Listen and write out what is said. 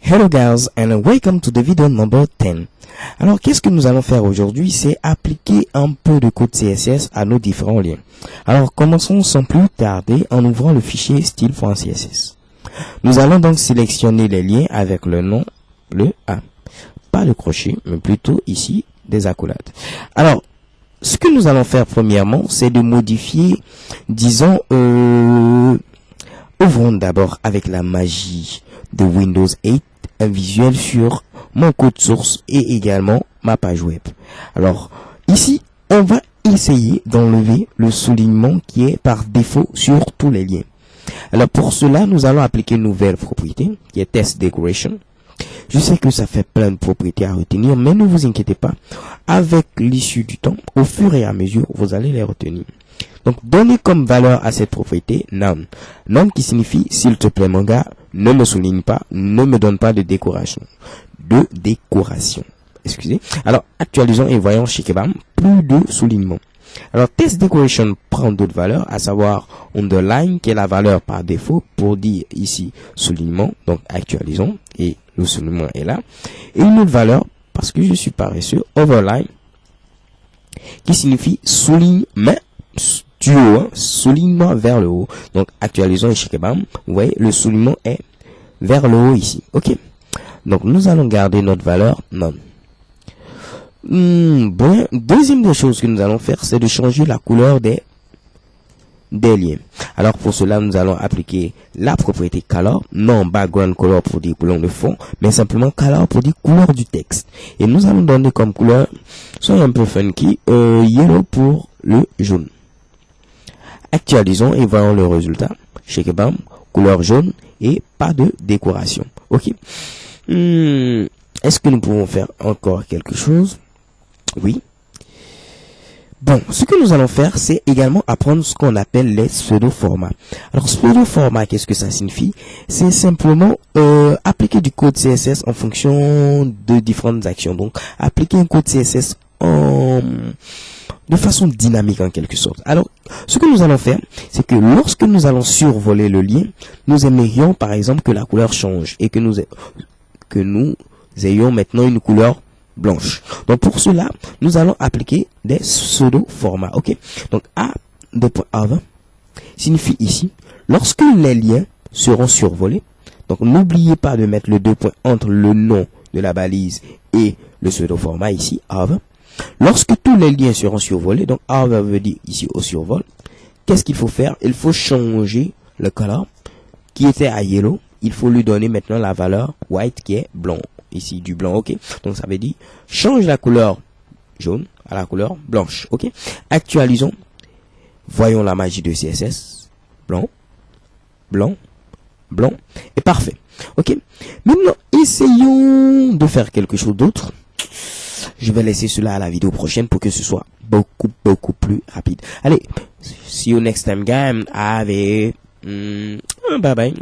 Hello guys and welcome to the video number 10. Alors qu'est-ce que nous allons faire aujourd'hui? C'est appliquer un peu de code CSS à nos différents liens. Alors commençons sans plus tarder en ouvrant le fichier style.css. Nous allons donc sélectionner les liens avec le nom, le A. Pas le crochet, mais plutôt ici des accolades. Alors ce que nous allons faire premièrement, c'est de modifier, disons, ouvrons d'abord avec la magie de Windows 8 un visuel sur mon code source et également ma page web. Alors ici on va essayer d'enlever le soulignement qui est par défaut sur tous les liens. Alors pour cela nous allons appliquer une nouvelle propriété qui est test decoration. Je sais que ça fait plein de propriétés à retenir, mais ne vous inquiétez pas, avec l'issue du temps, au fur et à mesure vous allez les retenir. Donc donnez comme valeur à cette propriété none. None qui signifie s'il te plaît mon gars, ne me souligne pas, ne me donne pas de décoration. Excusez. Alors actualisons et voyons chez Kebam plus de soulignement. Alors test decoration prend d'autres valeurs, à savoir underline qui est la valeur par défaut pour dire ici soulignement. Donc actualisons et le soulignement est là. Et une autre valeur, parce que je suis paresseux, overline qui signifie souligne mais du haut, hein, soulignement vers le haut. Donc actualisons et checkbam. Vous voyez, le soulignement est vers le haut ici. Ok. Donc nous allons garder notre valeur non. Bon, deuxième des choses que nous allons faire, c'est de changer la couleur des liens. Alors pour cela, nous allons appliquer la propriété color, non background color pour dire couleur de fond, mais simplement color pour dire couleur du texte. Et nous allons donner comme couleur, soit un peu funky, yellow pour le jaune. Actualisons et voyons le résultat. Checkbam, couleur jaune et pas de décoration. Ok. Est-ce que nous pouvons faire encore quelque chose? Oui. Bon, ce que nous allons faire, c'est également apprendre ce qu'on appelle les pseudo-formats. Alors, pseudo-format, qu'est-ce que ça signifie? C'est simplement appliquer du code CSS en fonction de différentes actions. Donc, appliquer un code CSS de façon dynamique en quelque sorte. Alors, ce que nous allons faire, c'est que lorsque nous allons survoler le lien, nous aimerions par exemple que la couleur change et que nous ayons maintenant une couleur blanche. Donc pour cela, nous allons appliquer des pseudo-formats. Ok. Donc A2.av signifie ici, lorsque les liens seront survolés, donc n'oubliez pas de mettre le 2 points entre le nom de la balise et le pseudo-format ici, av. Lorsque tous les liens seront survolés, donc av veut dire ici au survol, qu'est-ce qu'il faut faire? Il faut changer le color qui était à yellow, il faut lui donner maintenant la valeur white qui est blanc. Ici du blanc, ok. Donc ça veut dire change la couleur jaune à la couleur blanche, ok. Actualisons, voyons la magie de CSS, blanc, blanc, blanc, et parfait, ok. Maintenant essayons de faire quelque chose d'autre. Je vais laisser cela à la vidéo prochaine pour que ce soit beaucoup plus rapide. Allez, see you next time guys. Bye bye.